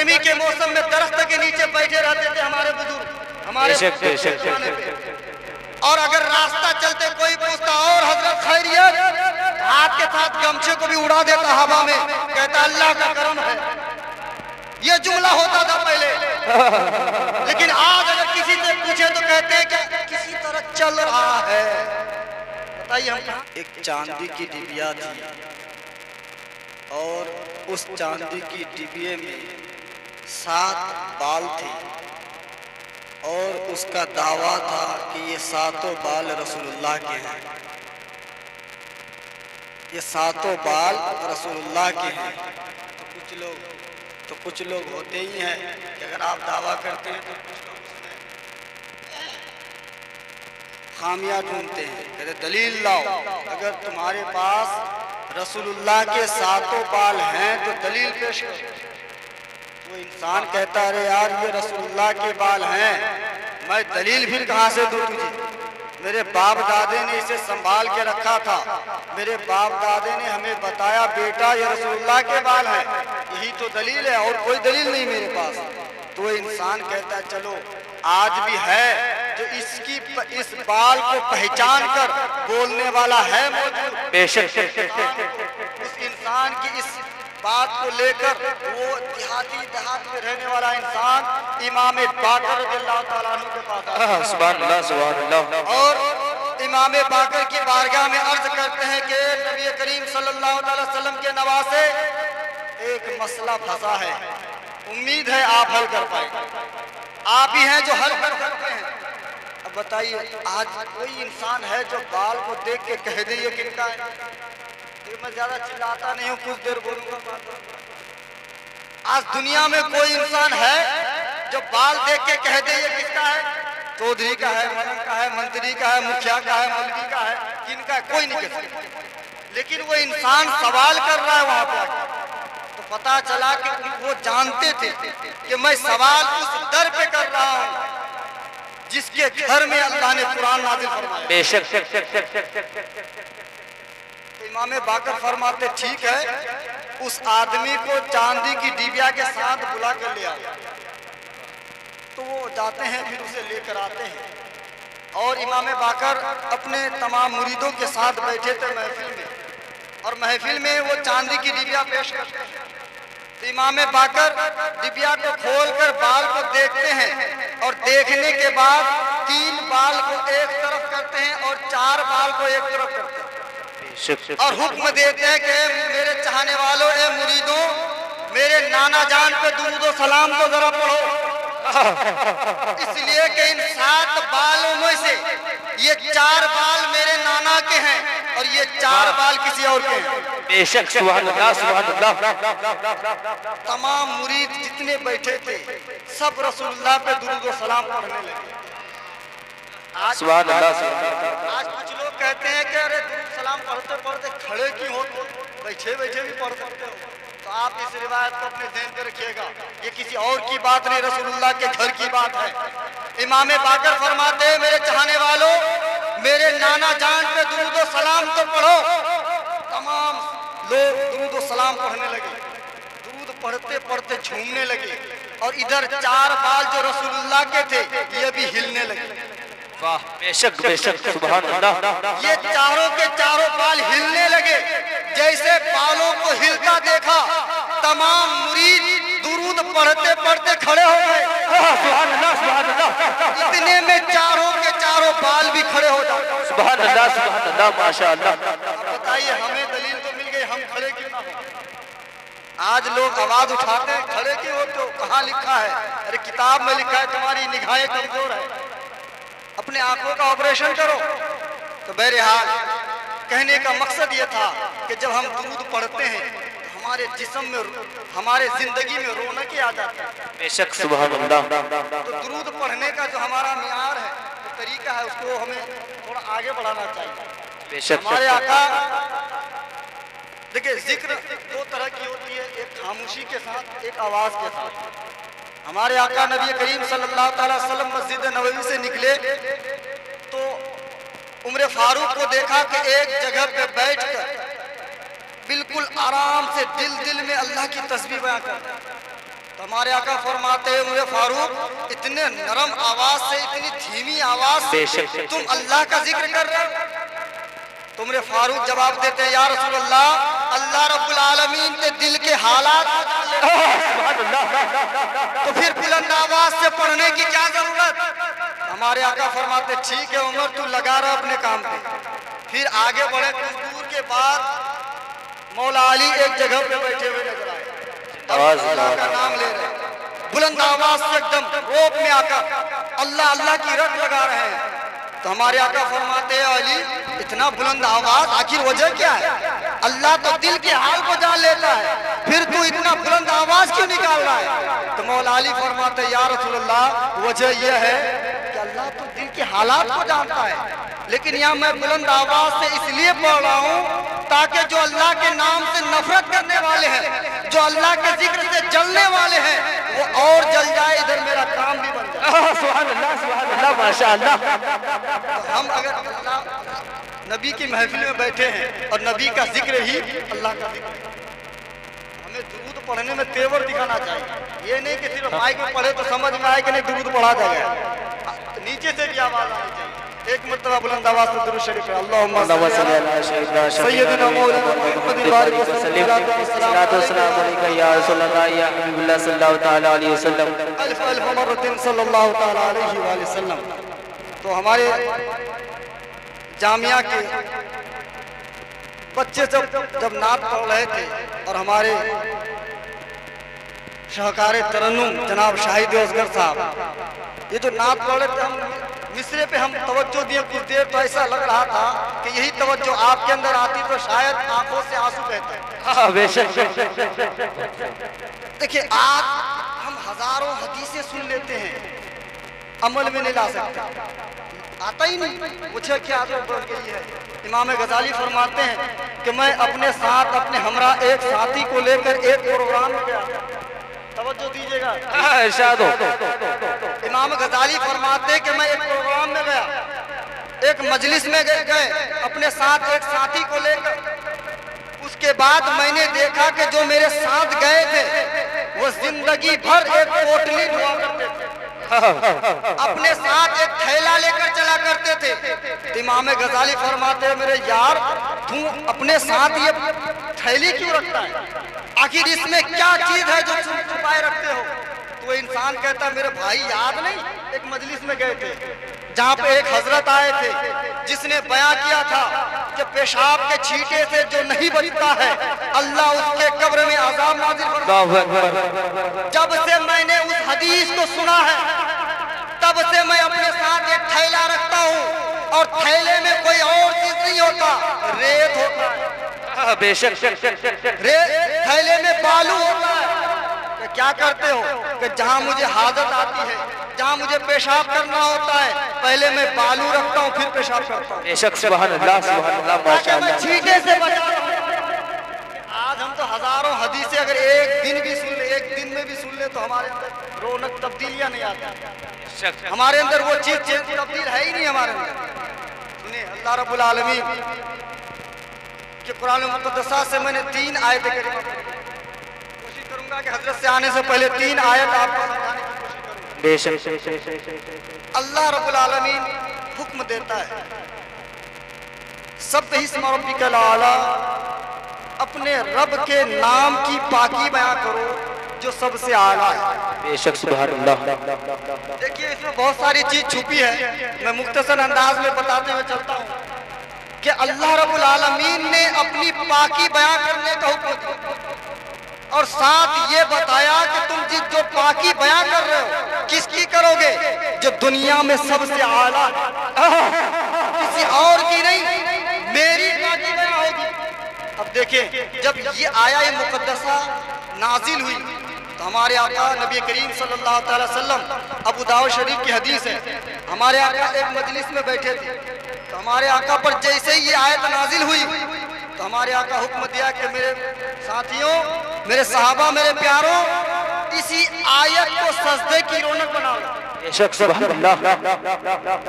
गर्मी के मौसम में दरख्त के नीचे बैठे रहते थे हमारे बुजुर्ग, हमारे और अगर रास्ता चलते कोई पूछता और हजरत खैरियत, हाथ के साथ गमछे को भी उड़ा देता हवा में, कहता अल्लाह का करम है। ये जुमला होता था पहले। लेकिन आज अगर किसी से पूछे तो कहते हैं कि किसी तरह चल रहा है। बताइए हम। एक चांदी की डिबिया थी और उस चांदी की डिबिये में 7 बाल थे और उसका दावा था कि ये 7 बाल रसूलुल्लाह के हैं, ये 7 बाल रसूलुल्लाह के हैं। तो कुछ लोग होते ही हैं कि अगर आप दावा करते हैं तो कुछ लोग उसमें खामियां ढूंढते हैं, कहते दलील लाओ। अगर तुम्हारे पास रसूलुल्लाह के 7 बाल हैं तो दलील पेश करो। वो इंसान कहता है अरे यार ये रसूलुल्लाह के बाल हैं, मैं दलील फिर कहाँ से दूं तुझे? मेरे बाप दादे ने इसे संभाल के रखा था, मेरे बाप दादे ने हमें बताया बेटा ये रसूलुल्लाह के बाल हैं, यही तो दलील है और कोई दलील नहीं मेरे पास। तो इंसान कहता है चलो आज भी है जो इस बाल को पहचान कर बोलने वाला है मौजूद। बेशक उस इंसान की इस बात को लेकर वो देहात में रहने वाला इंसान इमाम बाकर रज़ियल्लाहु ताला अन्हु के पास आता है। सुभान अल्लाह, सुभान अल्लाह। और इमाम बाकर की बारगाह में अर्ज करते हैं कि नबी करीम सल्लल्लाहु अलैहि वसल्लम के नवासे एक मसला फंसा है, उम्मीद है आप हल कर पाएंगे, आप ही हैं जो हल कर सकते हैं। अब बताइए आज कोई इंसान है जो बाल को देख के कह दे ये किनका है? मैं ज्यादा चिल्लाता नहीं हूँ, कुछ देर बोलूंगा। आज दुनिया में कोई इंसान है जो बाल देख के कह दे ये किसका है? चौधरी का है, मलिक का है, मंत्री का है, मुखिया का है, मौलवी का है, किनका है? कोई नहीं कह सकता। लेकिन वो इंसान सवाल कर रहा है वहां पर, तो पता चला कि वो जानते थे कि मैं सवाल उस दर पे कर रहा हूँ जिसके घर में अल्लाह ने कुरान नाज़िल फरमाया। बेशक इमाम बाकर फरमाते ठीक है, उस आदमी को चांदी की डिबिया के साथ बुला कर ले आओ। तो वो जाते हैं, फिर उसे लेकर आते हैं और इमाम बाकर अपने तमाम मुरीदों के साथ बैठे थे महफिल में, और महफिल में वो चांदी की डिबिया पेश करते हैं। तो इमाम बाकर डिबिया को खोलकर बाल को देखते हैं और देखने के बाद 3 बाल को एक तरफ करते हैं और 4 बाल को एक तरफ करते हैं और हुक्म देते हैं कि मेरे चाहने वालों ए मुरीदों, मेरे नाना जान पे दुरूद और सलाम तो जरा पढ़ो। इसलिए कि इन 7 बालों में से ये 4 बाल मेरे नाना के हैं और ये 4 बाल किसी और के हैं। बेशक सुभान अल्लाह, सुभान अल्लाह। तमाम मुरीद जितने बैठे थे सब रसूलुल्लाह पे दुरूद और सलाम पढ़ने लगे। आज सुभान अल्लाह। आज कुछ लोग कहते हैं कि अरे दुरूद सलाम पढ़ते पढ़ते खड़े क्यों हो, बैठे बैठे भी पढ़ सकते हो। तो आप इस रिवायत को अपने ध्यान में रखिएगा, ये किसी और की बात नहीं, रसूलुल्लाह के घर की बात है। इमाम बाकर फरमाते हैं मेरे चाहने वालों, मेरे नाना जान पे दुरूद और सलाम तो पढ़ो। तमाम लोग दुरूद और सलाम पढ़ने लगे, दुरूद पढ़ते पढ़ते झूमने लगे और इधर 4 बाल जो रसूलुल्लाह के थे ये भी हिलने लगे। वाह, बेशक बेशक सुभान अल्लाह। ये चारों के चारों बाल हिलने लगे। जैसे बालों को हिलता देखा तमाम मुरीद दुरूद पढ़ते पढ़ते खड़े हो गए। सुभान अल्लाह, सुभान अल्लाह। इतने में चारों के चारों बाल भी खड़े हो जाते। सुभान अल्लाह, सुभान अल्लाह, माशाअल्लाह। बताइए हमें दलील तो मिल गई, हम खड़े क्यों ना हो? आज लोग आवाज उठाते हैं खड़े क्यों होते हो? कहाँ लिखा है? अरे किताब में लिखा है तुम्हारी निगाहें कमजोर है, अपने आंखों का ऑपरेशन करो। तो बहरहाल कहने का मकसद ये था कि जब हम दुरूद पढ़ते हैं तो हमारे जिस्म में, हमारे जिंदगी में रौनक आ जाती है। बेशक सुभान अल्लाह। तो दुरूद पढ़ने का जो हमारा मियार है, जो तरीका है, उसको हमें थोड़ा आगे बढ़ाना चाहिए। बेशक हमारे आका, देखिए जिक्र 2 तरह की होती है, एक खामोशी के साथ, एक आवाज के साथ। हमारे आका नबी करीम सल्लल्लाहु अलैहि वसल्लम मस्जिद नबवी से निकले तो उम्र फारूक को देखा कि एक जगह पे बैठकर बिल्कुल आराम से दिल में अल्लाह की तस्बीह बयां कर, तो हमारे आका फरमाते हैं मुझे फारूक इतने नरम आवाज से, इतनी धीमी आवाज से तुम अल्लाह का जिक्र कर रहे हो? तो मेरे फारूक जवाब देते हैं या रसूल अल्लाह, अल्लाह रब्बुल आलमीन के दिल के हालात तो फिर बुलंद आवाज से पढ़ने की क्या जरूरत? हमारे आका फरमाते ठीक है उमर, तू लगा रहा अपने काम पे। फिर आगे बढ़े, कुछ दूर के बाद मौला अली एक जगह पे बैठे हुए नजर आए, अल्लाह का नाम ले रहे, बुलंद आवाज से एकदम रोप में आकर अल्लाह अल्लाह की रट लगा रहे हैं। तो हमारे आका फरमाते हैं अली इतना बुलंद आवाज आखिर वजह क्या है? अल्लाह तो दिल के हाल को जान लेता है, फिर तू इतना बुलंद आवाज क्यों निकाल रहा है? तो मौला अली फरमाते या रसूल अल्लाह, वजह यह है कि अल्लाह तो दिल के हालात को जानता है, लेकिन यहाँ मैं बुलंद आवाज से इसलिए पढ़ रहा हूँ ताकि जो अल्लाह के नाम से नफरत करने वाले हैं, जो अल्लाह के जिक्र से जलने वाले हैं, वो और जल जाए, इधर मेरा काम भी बन जाए। सुभान अल्लाह, सुभान अल्लाह, माशाअल्लाह। तो हम अगर अल्लाह नबी की महफिल में बैठे हैं और नबी का जिक्र ही अल्लाह का जिक्र, हमें दुरूद पढ़ने में तेवर दिखाना चाहिए। ये नहीं कि सिर्फ माइक में पढ़े तो समझ में आए कि नहीं दुरूद पढ़ा जाएगा, नीचे से भी आवाज आनी चाहिए। एक मर्तबा बुलंद आवाज से दुरूद शरीफ है, अल्लाहुम्मा सल्ली अला सय्यिदना मौलाना मुहम्मद बारिक सल्लल्लाहु अलैहि या रसूलल्लाह या नबी सल्लल्लाहु तआला अलैहि वसल्लम अल्फ अल्फ मर्रतिन सल्लल्लाहु तआला अलैहि वसल्लम। तो हमारे जामिया के बच्चे जब नात पढ़ रहे थे और हमारे शाहकार तरन्नुम जनाब शाहिद असगर साहब ये जो नात पढ़ रहे थे, हम मिसरे पे हम तवज्जो दिए कुछ देर, तो ऐसा लग रहा था कि यही तवज्जो आपके अंदर आती तो शायद आंखों से आंसू बहते। देखिए आज हम हजारों हदीसें सुन लेते हैं, अमल में नहीं ला सकते, आता ही नहीं, मुझे क्या आदत बढ़ गई है। इमाम गजाली फरमाते हैं कि मैं अपने साथ अपने हमरा एक साथी को लेकर एक प्रोग्राम में गया, तवज्जो दीजिएगा, इरशाद हो। इमाम गजाली फरमाते कि मैं एक प्रोग्राम में गया, एक मजलिस में गए अपने साथ एक साथी को लेकर। उसके बाद मैंने देखा कि जो मेरे साथ गए थे वो जिंदगी भर एक पोटली ढोआ करते थे, अपने साथ एक थैला लेकर चला करते थे। इमाम गजाली फरमाते मेरे यार तू अपने साथ ये थैली क्यों रखता है? आखिर इसमें क्या चीज है जो तुम छुपाए रखते हो? तो इंसान कहता मेरे भाई याद नहीं, एक मजलिस में गए थे जहाँ पे एक हजरत आए थे जिसने बयां किया था कि पेशाब के छींटे से जो नहीं बचता है अल्लाह उसके कब्र में अज़ाब नाज़िल फरमाता। जब से मैंने उस हदीस को सुना है तब से मैं अपने साथ एक थैला रखता हूँ और थैले में कोई और चीज नहीं होता, रेत होता है। बेशक थैले में बालू होता है। तो क्या करते हो कि जहाँ मुझे हाजत आती है, जहाँ मुझे पेशाब करना होता है, पहले मैं बालू रखता हूँ फिर पेशाब करता हूँ। बेशक सुभान अल्लाह, सुभान अल्लाह, माशाअल्लाह। छींटे से बचा रहा हूँ। आज हम तो हजारों हदीसें अगर एक दिन भी सुन ले, एक दिन में भी सुन ले, तो हमारे अंदर रौनक तब्दीलियां नहीं आती, हमारे अंदर वो चीज तब्दील है ही नहीं हमारे अंदर। सुनिए अल्लाह रब्बुल आलमीन कि कुरान मुक़द्दसा से मैंने 3 आयतें करीमा कोशिश करूंगा कि हजरत से आने से पहले 3 आयत आपको समझाने की कोशिश करूंगा। अल्लाह रब्बुल आलमीन हुक्म देता है सब्बिहिस्म रब्बिकल आला, अपने रब के नाम की पाकी बयां करो जो सबसे आला है। बेशक सुभान अल्लाह। देखिए इसमें बहुत सारी चीज छुपी है, मैं मुख्तसर अंदाज में बताते हुए चलता हूँ कि अल्लाह रब्बुल आलमीन ने अपनी पाकी बयां करने का हुक्म दिया और साथ ये बताया कि तुम जो पाकी बयां कर रहे हो किसकी करोगे? जो दुनिया में सबसे आला है, किसी और की नहीं, मेरी पाकी बयां होगी। अब देखें जब ये आया ये मुकद्दसा नाजिल हुई तो हमारे आका नबी करीम सल्लल्लाहु अलैहि वसल्लम, अबू दाऊद शरीफ की हदीस है, हमारे आका एक मजलिस में बैठे थे तो हमारे आका पर जैसे ही ये आयत नाजिल हुई तो हमारे आका हुक्म दिया कि मेरे साथियों, मेरे सहाबा, मेरे प्यारों, इसी आयत को सजदे की रौनक बना लो।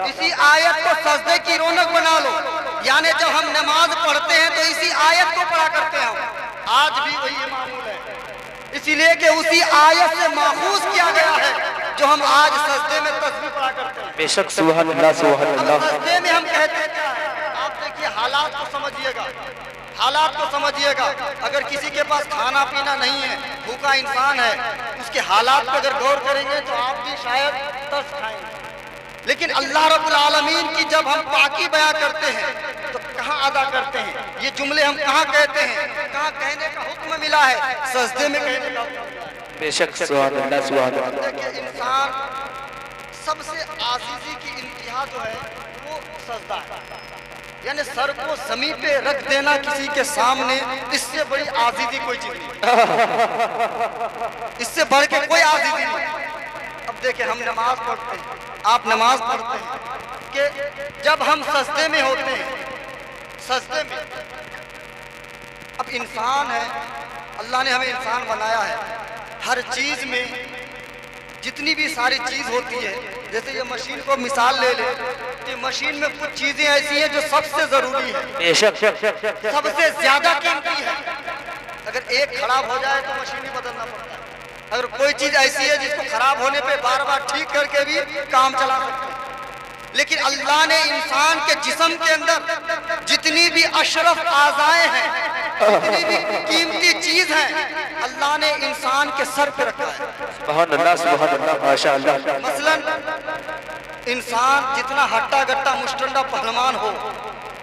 इसी आयत को सजदे की रौनक बना लो। यानी जब हम नमाज पढ़ते हैं तो इसी आयत को पढ़ा करते हैं। आज भी वही मामूल है। इसीलिए कि उसी आयत से माखूज किया गया है जो हम आज सजदे में तस्बीह पढ़ा करते हैं। बेशक सुभान अल्लाह सुभान अल्लाह। सजदे में हम कहते हैं क्या है? आप देखिए हालात को समझिएगा, हालात को समझिएगा। अगर किसी के पास खाना पीना नहीं है, भूखा इंसान है, उसके हालात पर अगर गौर करेंगे तो आप भी शायद तरस खाएंगे। लेकिन अल्लाह रब्बुल आलमीन की जब हम पाकी बयां करते हैं तो कहाँ अदा करते हैं? ये जुमले हम कहाँ कहते हैं? कहाँ कहने का हुक्म मिला है? सजदे में कहने का हुक्म। बेशक सुभान अल्लाह सुभान अल्लाह। देखिए इंसान सबसे आजीजी की इंतहा जो है वो सजदा है, यानी सर को ज़मीन पे रख देना किसी के सामने, इससे बड़ी आजीजी कोई चीज नहीं, इससे बढ़ के कोई आजीजी नहीं। अब देखिए हम नमाज पढ़ते हैं, आप नमाज पढ़ते हैं कि जब हम सजदे में होते हैं, सजदे में अब इंसान है, अल्लाह ने हमें इंसान बनाया है। हर चीज में जितनी भी सारी चीज होती है, जैसे ये मशीन को मिसाल ले ले, तो मशीन में कुछ चीजें ऐसी हैं जो सबसे जरूरी है, बेशक सबसे ज्यादा कीमती है। अगर एक खराब हो जाए तो मशीन ही बदलना पड़ता है। अगर कोई चीज ऐसी है जिसको खराब होने पे बार बार ठीक करके भी काम चला सकते हैं, लेकिन अल्लाह ने इंसान के जिस्म के अंदर जितनी भी अशरफ आज़ाएं हैं, जितनी भी कीमती चीज है, अल्लाह ने इंसान के सर पे रखा है। सुभान अल्लाह सुभान अल्लाह माशाअल्लाह। मसलन इंसान जितना हट्टा गट्टा मुस्टंडा पहलवान हो,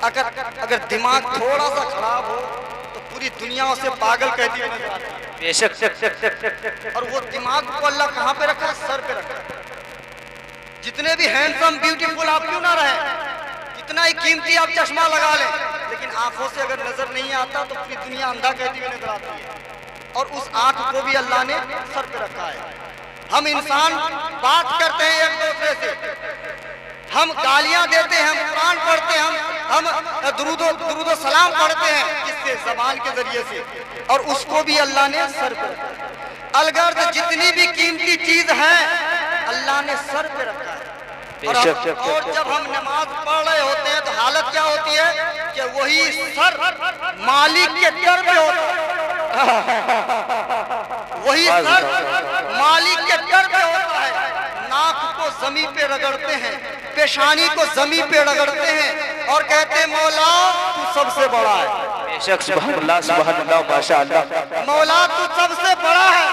अगर दिमाग थोड़ा सा खराब हो तो पूरी दुनिया उसे पागल कहती है नजर आती है। बेशक। और वो दिमाग को अल्लाह कहाँ पे रखा है? सर पे रखा है। जितने भी हैंडसम ब्यूटीफुल आप क्यों ना रहे, जितना ही कीमती आप चश्मा लगा लें, लेकिन आंखों से अगर नजर नहीं आता तो पूरी दुनिया अंधा कहती हुई नजर आती है। और उस आंख को भी अल्लाह ने सर पे रखा है। हम इंसान बात करते हैं एक दूसरे से, हम गालियां देते हैं, हम कुरान पढ़ते हैं, हम दुरूद सलाम पढ़ते हैं, किससे? ज़बान के जरिए से, और उसको भी अल्लाह ने सर पे रखा है। अलगर्द जितनी भी कीमती चीज है अल्लाह ने सर पे रखा है। और जब हम नमाज पढ़ रहे होते हैं तो हालत क्या होती है कि वही सर मालिक के दर पे होता है, वही सर मालिक के दर पे होता है। नाक को जमीन पे रगड़ते हैं, पेशानी को जमीन पे रगड़ते हैं और कहते हैं मौला तू सबसे बड़ा है। बेशक सुभान अल्लाह सुभान अल्लाह माशाअल्लाह। मौला तू सबसे बड़ा है।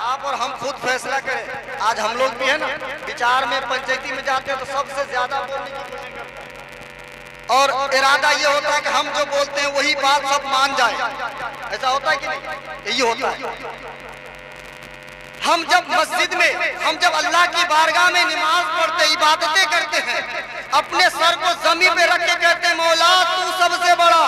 आप और हम खुद फैसला करें। आज हम लोग भी है ना, विचार में पंचायती में जाते हैं तो सबसे ज्यादा बोलने की कोशिश करते हैं, और इरादा ये होता है कि हम जो बोलते हैं वही बात सब मान जाए। ऐसा होता है कि नहीं? यही होता है। हम जब मस्जिद में, हम जब अल्लाह की बारगाह में नमाज पढ़ते, इबादतें करते हैं, अपने सर को जमीन पे रख के कहते हैं मौला तू सबसे बड़ा।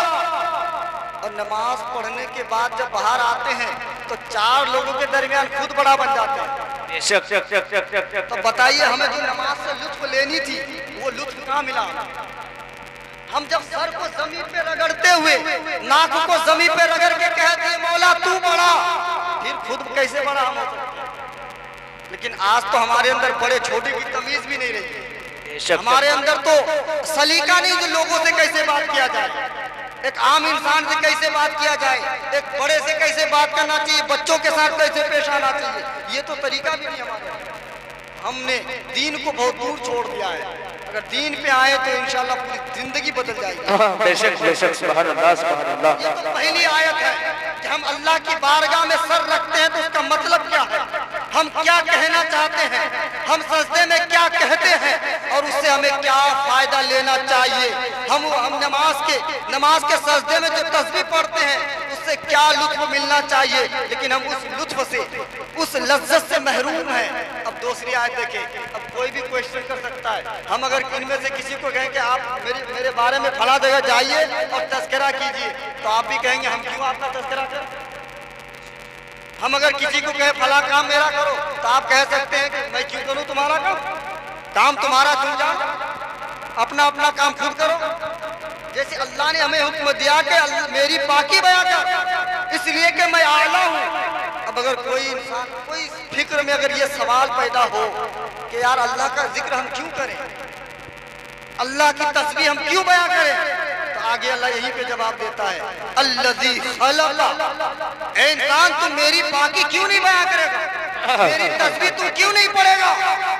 और नमाज पढ़ने के बाद जब बाहर आते हैं तो चार लोगों के दरमियान खुद बड़ा बन जाते हैं। तो बताइए हमें जो नमाज से लुत्फ लेनी थी वो लुत्फ कहाँ मिला? हम जब सर को जमीन पे रगड़ते हुए, नाक को जमीन पे रगड़ के कहते हैं मौला तू बड़ा, फिर खुद कैसे बड़ा हम हो सकते हैं? लेकिन आज तो हमारे अंदर बड़े छोटे की तमीज भी नहीं रही। हमारे अंदर तो सलीका नहीं जो लोगों से कैसे बात किया जाए, एक आम इंसान से कैसे बात किया जाए, एक बड़े से कैसे बात करना चाहिए, बच्चों के साथ कैसे पेश आना चाहिए, ये तो तरीका भी नहीं हमारे। हमने दीन को बहुत दूर छोड़ दिया है। अगर दीन पे आए तो इंशाल्लाह पूरी जिंदगी बदल जाएगी। बेशक बेशक सुभान अल्लाह सुभान अल्लाह। ये तो पहली आयत है कि हम अल्लाह की बारगाह में सर रखते हैं तो उसका मतलब क्या है, हम क्या कहना चाहते हैं, हम सजदे में क्या कहते हैं और उससे हमें क्या फायदा लेना चाहिए। हम नमाज के सजदे में जो तस्बीह पढ़ते हैं उससे क्या लुत्फ मिलना चाहिए, लेकिन हम उस लुत्फ से, उस लज्जत से महरूम हैं। अब दूसरी आयत देखें। अब कोई भी क्वेश्चन कर सकता है। हम अगर इनमें से किसी को कहें कि आप मेरे बारे में फला जगह जाइए और तस्करा कीजिए, तो आप भी कहेंगे हम क्यों आपका तस्करा करें। हम अगर किसी को कहें फला काम मेरा करो, तो आप कह सकते हैं कि मैं क्यों करूं तुम्हारा काम तुम्हारा तुम जान, अपना अपना काम खुद करो। जैसे अल्लाह ने हमें हुक्म दिया कि मेरी पाकी बयां कर, इसलिए कि मैं आला हूँ। अब अगर कोई इंसान, कोई फिक्र में अगर ये सवाल पैदा हो कि यार अल्लाह का जिक्र हम क्यों करें, अल्लाह की तस्बीह हम क्यों बयां करें, तो आगे अल्लाह यही पे जवाब देता है, अल्लज़ी खलक़ा, ए इंसान तू मेरी पाकी क्यों नहीं बयां करेगा, मेरी तस्बीह तू क्यों नहीं पढ़ेगा?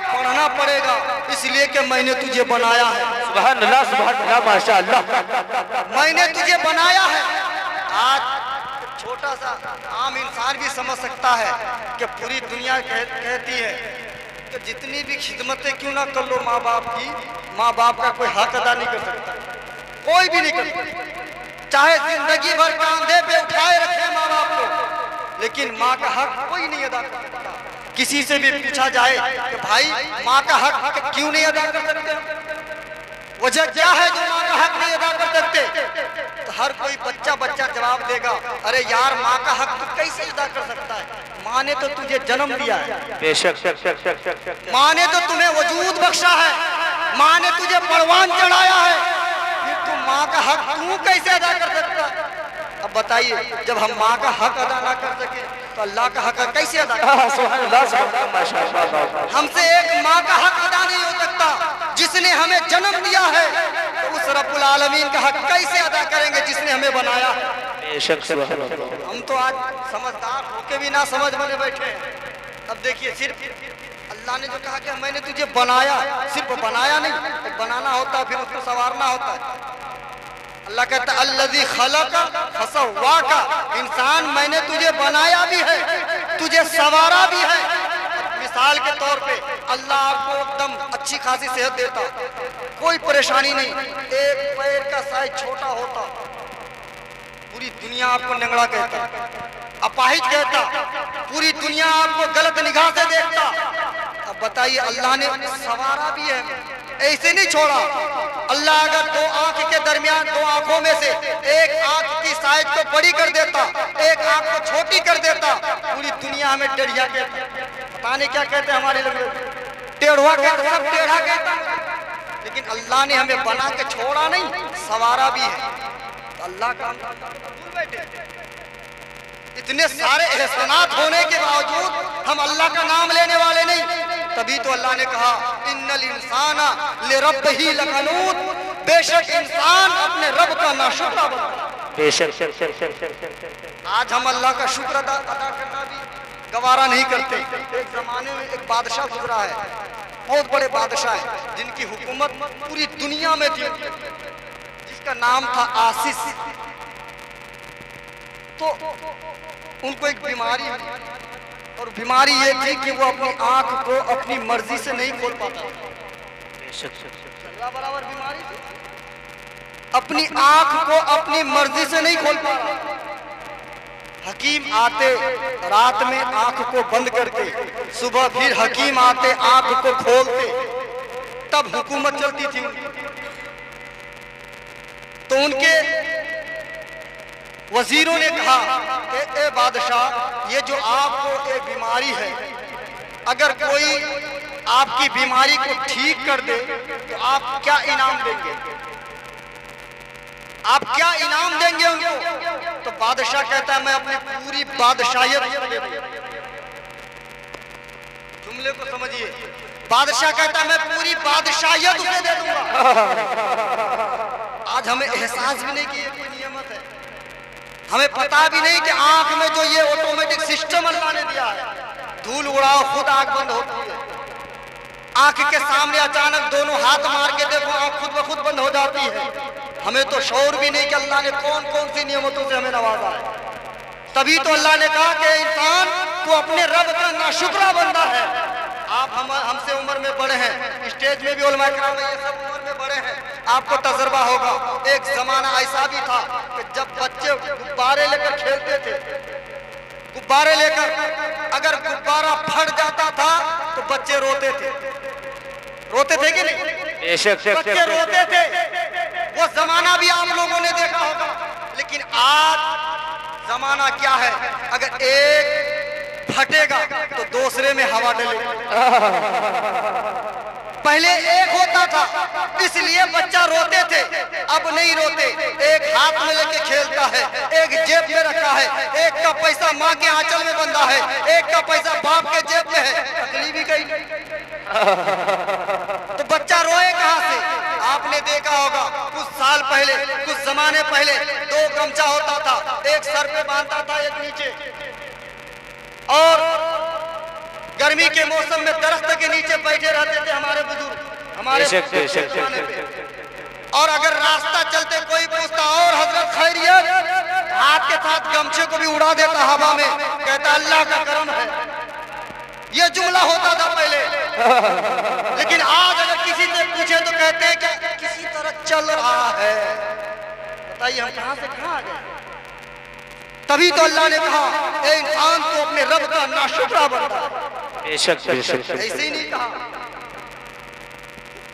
पढ़ना पड़ेगा, इसलिए कि मैंने तुझे बनाया है। सुभान अल्लाह माशाअल्लाह। मैंने तुझे बनाया है। आज छोटा सा आम इंसान भी समझ सकता है कि पूरी दुनिया कहती है कि जितनी भी खिदमतें क्यों ना कर लो माँ बाप की, माँ बाप का कोई हक अदा नहीं कर सकता, कोई भी नहीं कर सकता, चाहे जिंदगी भर कांधे पे उठाए रखे माँ बाप को, लेकिन माँ का हक कोई नहीं अदा कर सकता। किसी से भी पूछा जाए कि भाई माँ का हक क्यों नहीं अदा कर सकते, वजह क्या है जो माँ का हक नहीं अदा कर सकते, तो हर कोई बच्चा जवाब देगा, अरे यार माँ का हक तू कैसे अदा कर सकता है, माँ ने तो तुझे जन्म दिया है, बेशक माँ ने तो तुम्हें वजूद बख्शा है, माँ ने तुझे परवान चढ़ाया है, फिर तुम माँ का हक तू कैसे अदा कर सकता है? अब बताइए, जब हम माँ का हक अदा ना कर सके तो अल्लाह का हक कैसे अदा कर? सुभान अल्लाह माशाअल्लाह। हमसे एक माँ का हक अदा नहीं हो सकता जिसने हमें जन्म दिया है, तो उस रब्बुल आलमीन का हक कैसे अदा करेंगे जिसने हमें बनाया है? बेशक सुभान अल्लाह। हम तो आज समझदार होके भी ना समझ बने बैठे हैं। अब देखिए, सिर्फ अल्लाह ने जो कहा कि मैंने तुझे बनाया, सिर्फ बनाया नहीं, बनाना होता फिर उसको संवारना होता है। अल्लाह कहता है अल्लज़ी खलक़ा फसव्वाका, इंसान मैंने तुझे बनाया भी है, तुझे संवारा भी है। मिसाल के तौर पे अल्लाह आपको एकदम अच्छी खासी सेहत देता, कोई परेशानी नहीं, एक पैर का साइज छोटा होता, पूरी दुनिया आपको नंगड़ा कहता, अपाहिज कहता, पूरी दुनिया आपको गलत निगाह से देखता। अब बताइए, अल्लाह ने संवारा भी है, ऐसे नहीं छोड़ा। अल्लाह अगर दो आंख के दरमियान, दो आंखों में से एक आंख की साइज को बड़ी कर देता, एक आंख को छोटी कर देता, पूरी दुनिया हमें टेढ़िया कहता, पता नहीं क्या कहते हमारे लोग, टेढ़ुआ कहते, सब टेढ़ा कहता। लेकिन अल्लाह ने हमें बना के छोड़ा नहीं, संवारा भी है। तो अल्लाह का इतने सारे एहसानात होने के बावजूद हम अल्लाह का नाम लेने वाले नहीं। तभी तो अल्लाह ने कहा इन्नल इंसाना लिरब्बिही लकनूत, बेशक इंसान अपने रब का नाशुक्र बना। बेशक आज हम अल्लाह का शुक्र अदा करना भी गवारा नहीं करते। एक जमाने में एक बादशाह गुजरा है, बहुत बड़े बादशाह है, जिनकी हुकूमत पूरी दुनिया में थी, जिसका नाम था आसिस। तो उनको एक बीमारी हुई, और बीमारी ये थी कि वो अपनी आंख को अपनी मर्जी से नहीं खोल पाता। बराबर बीमारी थी, अपनी आंख को अपनी मर्जी से नहीं खोल पाता। हकीम आते, रात में आंख को बंद करते, सुबह फिर हकीम आते, आंख को खोलते, तब हुकूमत चलती थी। तो उनके वजीरों ने कहा कि ए बादशाह, ये जो आपको एक बीमारी है, अगर कोई आपकी बीमारी को ठीक कर दे तो आप क्या इनाम देंगे, आप क्या इनाम देंगे उनको? तो बादशाह कहता है मैं अपनी पूरी बादशाहियत दे दूंगा। जुमले को समझिए, बादशाह कहता है मैं पूरी बादशाहियत उसे दे दूंगा। आज हमें एहसास भी नहीं कि ये कोई नियमत है, हमें पता भी नहीं कि आंख में जो ये ऑटोमेटिक सिस्टम अल्लाह ने दिया है, धूल उड़ाओ खुद आंख बंद होती है। आंख के सामने अचानक दोनों हाथ मार के देखो, आंख खुद ब खुद बंद हो जाती है। हमें तो शौर भी नहीं कि अल्लाह ने कौन कौन सी नियमतों से हमें नवाजा है। तभी तो अल्लाह ने कहा कि इंसान तू अपने रब का नाशुक्रा बंदा है। आप हमसे उम्र में बड़े हैं, स्टेज में भी उलमा किराम ये सब उम्र में बड़े हैं, आपको तजर्बा होगा। एक जमाना ऐसा भी था कि जब बच्चे गुब्बारे लेकर खेलते थे, गुब्बारे लेकर अगर गुब्बारा फट जाता था तो बच्चे रोते थे, रोते थे कि नहीं? बच्चे रोते थे। वो जमाना भी आप लोगों ने देखा होगा। लेकिन आज जमाना क्या है, अगर एक फटेगा तो दूसरे में हवा डलेगी। पहले एक होता था इसलिए बच्चा रोते थे, अब नहीं रोते। एक हाथ में लेके खेलता है, एक जेब में रखा है, एक का पैसा माँ के आंचल में बंधा है, एक का पैसा बाप के जेब में है। तकलीफ ही कहीं तो बच्चा रोए कहाँ से? आपने देखा होगा कुछ साल पहले, कुछ जमाने पहले 2 गमछा होता था, एक सर पे बांधता था, एक नीचे, और गर्मी के मौसम में दरख्त के नीचे बैठे रहते थे हमारे बुजुर्ग, हमारे जमाने पे। और अगर रास्ता चलते कोई पूछता और हजरत खैरियत, हाथ के साथ गमछे को भी उड़ा देता हवा में, कहता अल्लाह का करम है। ये जुमला होता था पहले। लेकिन आज अगर किसी से पूछे तो कहते हैं कि किसी तरह चल रहा है। बताइए हम कहां से कहां आ गए। तभी तो अल्लाह ने कहा ए इंसान तो अपने रब का नाशुक्रा बनता है। बेशक बेशक ऐसे ही नहीं कहा,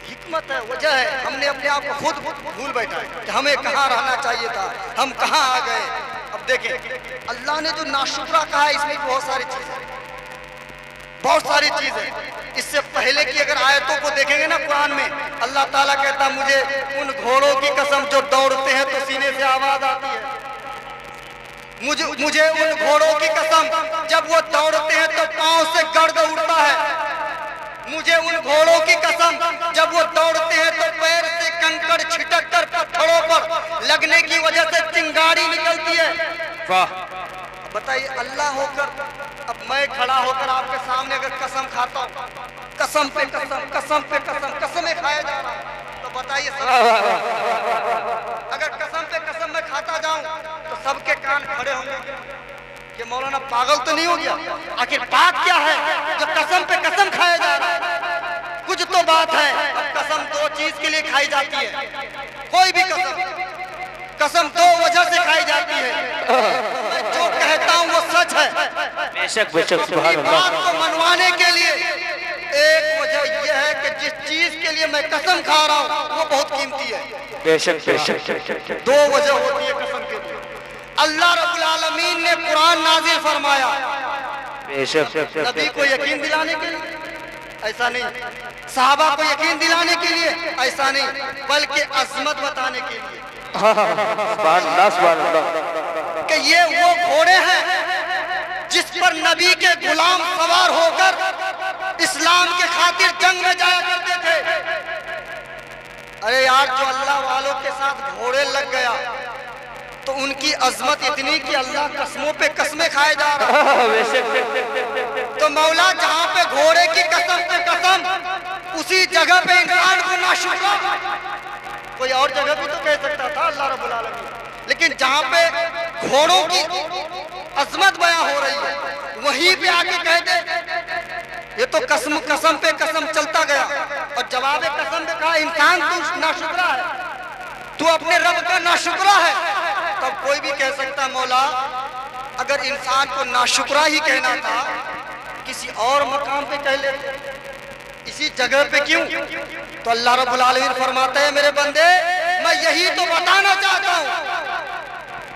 हिकमत है, वजह है। हमने अपने आप को खुद भूल बैठा है कि हमें कहाँ रहना चाहिए था, हम कहाँ आ गए। अब देखें अल्लाह ने जो नाशुक्रा कहा है इसमें बहुत सारी चीजें, बहुत सारी चीजें। इससे पहले की अगर आयतों को देखेंगे ना कुरान में, अल्लाह ताला कहता मुझे उन घोड़ों की कसम जो दौड़ते हैं तो सीने से आवाज आती है। मुझे उन घोड़ों की कसम जब वो दौड़ते हैं तो पांव से गर्द उड़ता है। मुझे उन घोड़ों की कसम जब वो दौड़ते हैं तो पैर से कंकड़ छिटक कर पत्थरों पर लगने की वजह से चिंगारी निकलती है। वाह, बताइए अल्लाह होकर अब मैं खड़ा होकर आपके सामने अगर कसम खाता हूँ, कसम पे कसम, कसम पे कसम, कसमें खाया जा रहा हूँ, तो बताइए अगर कसम पे कसम मैं खाता जाऊं तो सबके कान खड़े होंगे कि मौलाना पागल तो नहीं हो गया। आखिर बात क्या है जो कसम पे कसम खाया जा रहा है। कुछ तो बात है। अब कसम 2 चीज के लिए खाई जाती है। कोई भी कसम 2 वजह से खाई जाती है। मैं जो कहता हूँ वो सच है। बेशक बेशक सुभान अल्लाह। बात को मनवाने के लिए एक वजह यह है कि जिस चीज के लिए मैं कसम खा रहा हूँ वो बहुत कीमती है। बेशक बेशक 2 वजह होती है कसम के लिए। अल्लाह रब्बुल आलमीन ने कुरान नाज़िल फरमाया, बेशक नबी को यकीन दिलाने के लिए, ऐसा नहीं, सहाबा को यकीन दिलाने के लिए, ऐसा नहीं, बल्कि अजमत बताने के लिए कि ये वो घोड़े हैं जिस पर नबी के गुलाम सवार होकर इस्लाम के खातिर जंग में जाया करते थे। अरे यार जो अल्लाह वालों के साथ घोड़े लग गया तो उनकी अजमत इतनी कि अल्लाह कसमों पे कसमें खाए जा रहा है। तो मौला जहाँ पे घोड़े की कसम पे कसम, उसी जगह पे इंसान को नाशुक्र। कोई और जगह भी तो कह सकता था अल्लाह रब्बुल आलमीन, लेकिन जहाँ पे घोड़ों की अजमत बयां हो रही है वहीं पे आके कह दे ये तो कसम कसम पे कसम चलता गया और जवाब कसम पे कहा इंसान तू नाशुक्रा है, तू अपने रब का नाशुक्रा है। तब कोई भी कह सकता मौला अगर इंसान को नाशुक्रा ही कहना था किसी और मकाम पे कह ले, इसी जगह पे क्यों? तो अल्लाह रब्बुल आलमीन फरमाते हैं मेरे बंदे मैं यही तो बताना चाहता हूँ।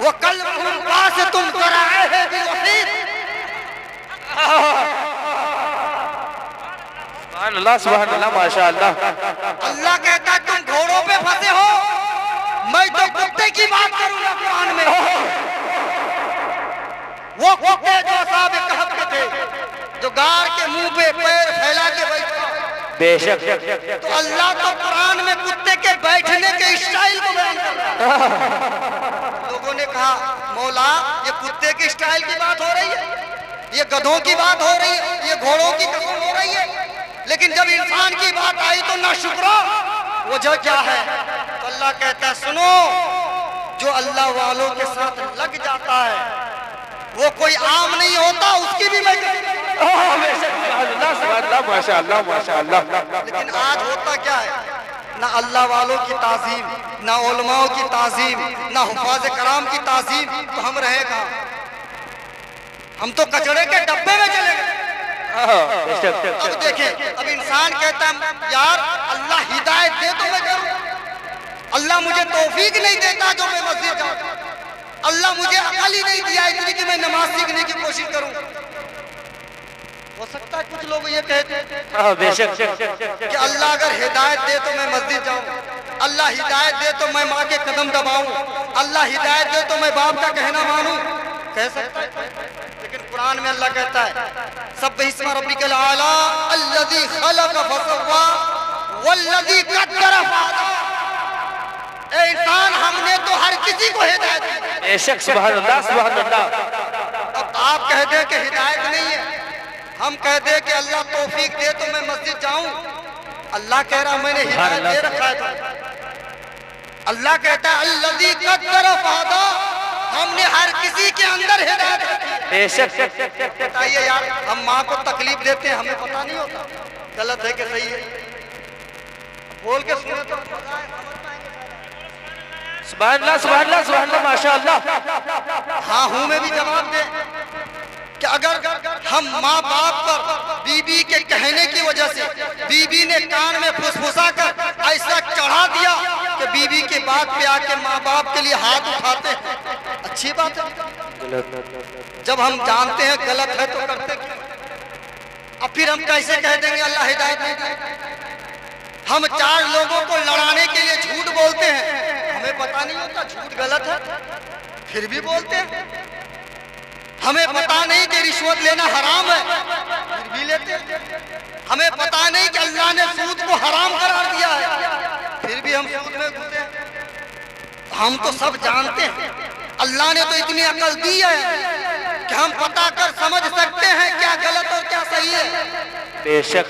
वो कल से तुम कराए हैं सुभान अल्लाह माशाअल्लाह। अल्लाह कहता है तुम घोड़ों पे फंसे हो, मैं तो कुत्ते की बात करूंगा कुरान में। वो कुत्ते जो साहब कहब के थे जो गार के मुंह पे पैर फैला के बैठा। बेशक तो अल्लाह तो कुरान में कुत्ते के बैठने के स्टाइल को बयान कर रहा है। लोगों ने कहा मौला ये कुत्ते की स्टाइल की बात हो रही है, ये गधों की बात हो रही है, ये घोड़ों की कसम हो रही है, लेकिन जब इंसान की बात आई तो नाशुक्रा वजह क्या है? तो अल्लाह कहता है सुनो, जो अल्लाह वालों के साथ लग जाता है वो कोई आम नहीं होता, उसकी भी मैं माशाअल्लाह माशाअल्लाह। लेकिन आज होता क्या है, ना अल्लाह वालों की ताजीम, ना उलमाओं की ताजीम, ना हुफाज कराम की ताजीम, तो हम रहे कहाँ? हम तो कचड़े के डब्बे में चले गए। अब देखें, अब इंसान कहता है यार अल्लाह हिदायत दे तो मैं करूं, अल्लाह मुझे तौफीक नहीं देता जो मैं मस्जिद जाऊं, अल्लाह मुझे अकल ही नहीं दिया इतनी कि मैं नमाज सीखने की कोशिश करूं। हो सकता है कुछ लोग ये कहते हैं कि अल्लाह अगर हिदायत दे तो मैं मस्जिद जाऊं, अल्लाह हिदायत दे तो मैं माँ के कदम दबाऊं, अल्लाह हिदायत दे तो मैं बाप का कहना मानूं। कह सकता है, लेकिन कुरान में अल्लाह कहता है सब्बिहिस्मा रब्बिकल आला अल्लज़ी खलक़ फसव्वा वल्लज़ी क़द्दर फहदा। ए इंसान, हमने तो हर किसी को हिदायत दी। बेशक सुभान अल्लाह सुभान अल्लाह। अब आप कह दे कि हिदायत नहीं है, हम कह दे कि अल्लाह तौफीक दे तो मैं मस्जिद जाऊं। अल्लाह कह रहा मैंने हिदायत दे रखा है। तो अल्लाह कहता है अल्लज़ी क़द्दर फ़हदा, हमने हर किसी के अंदर हिदायत रखी। बेशक। बताइए यार, हम माँ को तकलीफ देते हैं, हमें पता नहीं होता गलत है कि सही है? बोल के सुने तो सुभान अल्लाह सुभान अल्लाह सुभान अल्लाह माशाअल्लाह। हाँ हूँ में भी जवाब दे कि अगर हम माँ बाप पर बीबी के कहने की वजह से बीबी ने कान में फुसफुसा कर ऐसा चढ़ा दिया कि बीबी के बात पे आके माँ बाप के लिए हाथ उठाते हैं, अच्छी बात है। जब हम जानते हैं गलत है तो करते क्यों? अब फिर हम कैसे कह देंगे अल्लाह हिदायत नहीं दे? हम 4 लोगों को लड़ाने के लिए झूठ बोलते हैं, हमें पता नहीं होता झूठ गलत है, फिर भी बोलते हैं। हमें पता नहीं कि रिश्वत लेना हराम है, फिर भी लेते हैं। हमें पता नहीं कि अल्लाह ने सूद को हराम करार दिया है, फिर भी हम सूद में घुसे। हम तो सब जानते हैं, अल्लाह ने तो इतनी अकल दी है कि हम पता कर समझ सकते हैं क्या गलत और क्या सही है। बेशक।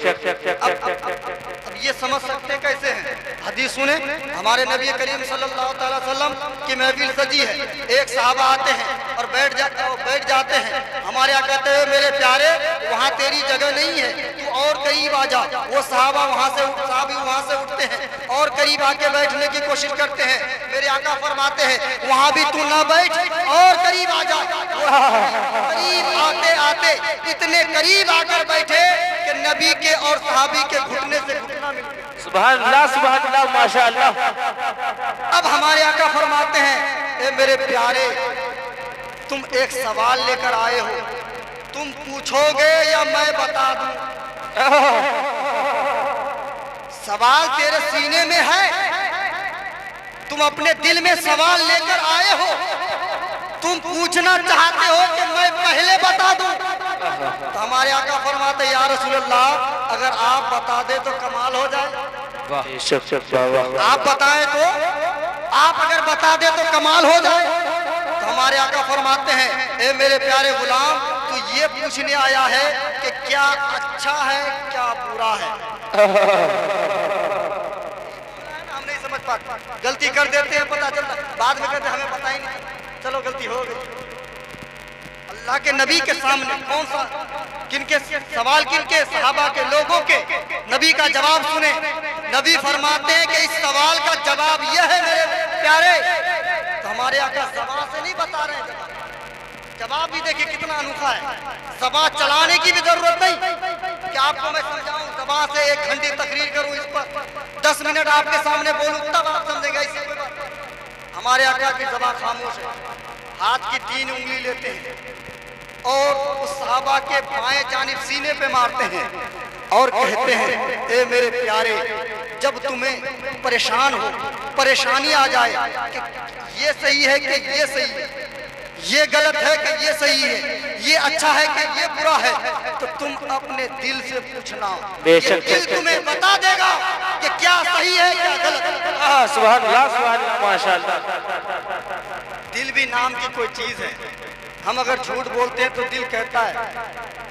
अब ये समझ सकते कैसे हैं? हदीस सुने, हमारे नबी करीम सल्लल्लाहु अलैहि वसल्लम की महफिल सजी है, एक सहाबा आते हैं और बैठ जाते हैं। हमारे यहाँ कहते हैं मेरे प्यारे वहाँ तेरी जगह नहीं है, तू और करीब आ जा। वो सहाबा वहाँ से उठते हैं और करीब आके बैठने की कोशिश करते हैं। मेरे आका फरमाते हैं वहाँ भी तू ना बैठ और करीब आ जा। करीब आते आते इतने करीब आकर बैठे कि नबी के और सहाबी के घुटने से घुटना मिल गया। सुभान अल्लाह माशाअल्लाह। अब हमारे आका फरमाते हैं ए मेरे प्यारे, तुम एक सवाल लेकर आए हो, तुम पूछोगे या मैं बता दूं? सवाल तेरे सीने में है, तुम अपने दिल में सवाल लेकर आए हो, तुम पूछना चाहते हो कि मैं पहले बता दूं? तो हमारे आका फरमाते या रसूल अल्लाह, अगर आप बता दे तो कमाल हो जाए। आप बताएं तो, आप अगर बता दे तो कमाल हो जाए। तो हमारे आका फरमाते हैं ए मेरे प्यारे गुलाम, तू ये पूछने आया है कि क्या अच्छा है क्या बुरा है। हम नहीं समझ पाते, गलती कर देते हैं, पता चलता बाद में कहते हमें पता ही नहीं, चलो गलती हो गई। अल्लाह के नबी के सामने कौन सा किनके सवाल, किनके सहाबा के लोगों के, नबी का जवाब सुने। नबी फरमाते हैं कि इस सवाल का जवाब यह है मेरे प्यारे। तो हमारे आका ज़बान से नहीं बता रहे हैं, जवाब भी देखिए कितना अनूठा है। ज़बान चलाने की भी जरूरत नहीं कि आपको मैं समझाऊं, ज़बान से 1 घंटे तकरीर करूं, इस पर 10 मिनट आपके सामने बोलूं, तब आप समझेगा। इसी हमारे आका की ज़बान खामोश है। हाथ की 3 उंगली लेते हैं और उस सहाबा के बाएं जानिब सीने पे मारते हैं और कहते हैं ए मेरे प्यारे, जब तुम्हें परेशान हो, परेशानी आ जाए कि ये सही है कि ये सही है, ये गलत है कि ये सही है, ये अच्छा है कि ये बुरा है, तो तुम अपने दिल से पूछना, ये दिल तुम्हें बता देगा कि क्या सही है क्या गलत है। सुभान अल्लाह माशाअल्लाह। दिल भी नाम की कोई चीज है। हम अगर झूठ बोलते हैं तो दिल कहता है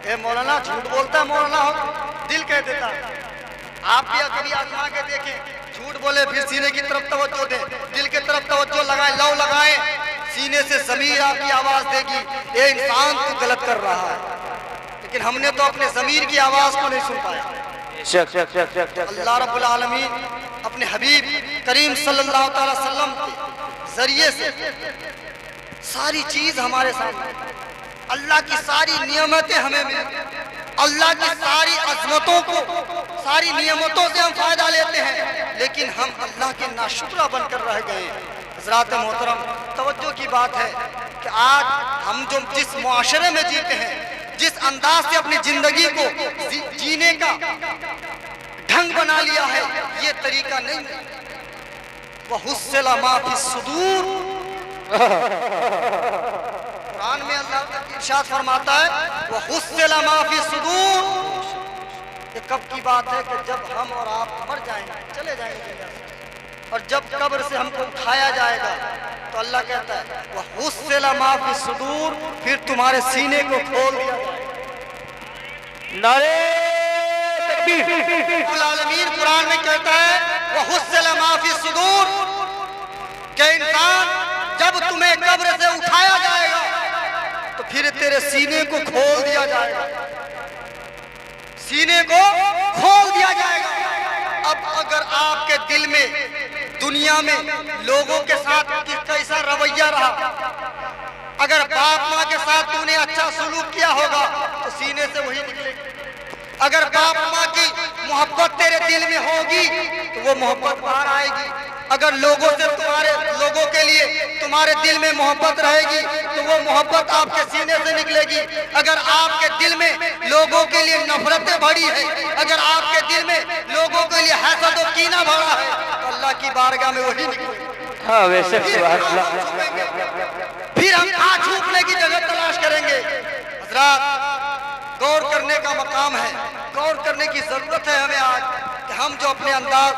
ए मौलाना झूठ बोलता है, मौलाना हो, दिल कह देता है। आप भी कभी आजमा के देखें, झूठ बोले फिर सीने की तरफ तवज्जो दें, दिल की तरफ तवज्जो लगाएं, लौ लगाएं, सीने से ज़मीर आपकी आवाज देगी ये इंसान तो गलत कर रहा है। लेकिन हमने तो अपने ज़मीर की आवाज को नहीं सुन पाया। अल्लाह रब्बुल आलमीन अपने हबीब करीम सल्लल्लाहु अलैहि वसल्लम के जरिए से सारी चीज हमारे सामने, अल्लाह की सारी नियमतें हमें मिली, अल्लाह की सारी अजमतों को, सारी नियमतों से हम फायदा लेते हैं, लेकिन हम अल्लाह के नाशुक्रा बनकर रह गए। हज़रात मोहतरम, तवज्जो की बात है कि आज हम जो जिस मुआशरे में जीते हैं, जिस अंदाज से अपनी जिंदगी को जीने का ढंग बना लिया है, ये तरीका नहीं। वहुस्सिला मा फी सुदूर, कुरान में अल्लाह इरशाद फरमाता है वहुस्सिला मा फी सुदूर। ये कब की बात है कि जब हम और आप मर जाएंगे, चले जाएंगे दुनिया से, और जब कब्र से हमको उठाया जाएगा तो अल्लाह कहता है वह हुस्सिला मा फी सुदूर, फिर तुम्हारे सीने को खोल दिया जाएगा। नारे तकबीर। रब्बुल आलमीन कुरान में कहता है वह हुस्सिला मा फी सुदूर, कि इंसान जब तुम्हें कब्र से उठाया जाएगा तो फिर तेरे सीने को खोल दिया जाएगा, सीने को खोल दिया जाएगा। अब अगर आपके दिल में दुनिया में लोगों के साथ कैसा रवैया रहा, अगर बाप माँ के साथ तूने अच्छा सुलूक किया होगा तो सीने से वही निकलेगी। अगर बाप माँ की मोहब्बत तेरे दिल में होगी तो वो मोहब्बत बाहर आएगी। अगर लोगों के लिए तुम्हारे दिल में मोहब्बत रहेगी तो वो मोहब्बत आपके सीने से निकलेगी। अगर आपके दिल में लोगों के लिए नफरतें भरी है, अगर आपके दिल में लोगों के लिए हसद और कीना भरा है तो अल्लाह की बारगाह में वही निकलेगी। हाँ बेशक सुभान अल्लाह। फिर हम आज छुपने की जगह तलाश करेंगे। हजरात, गौर करने का मकाम है, गौर करने की जरूरत है हमें आज कि हम जो अपने अंदाज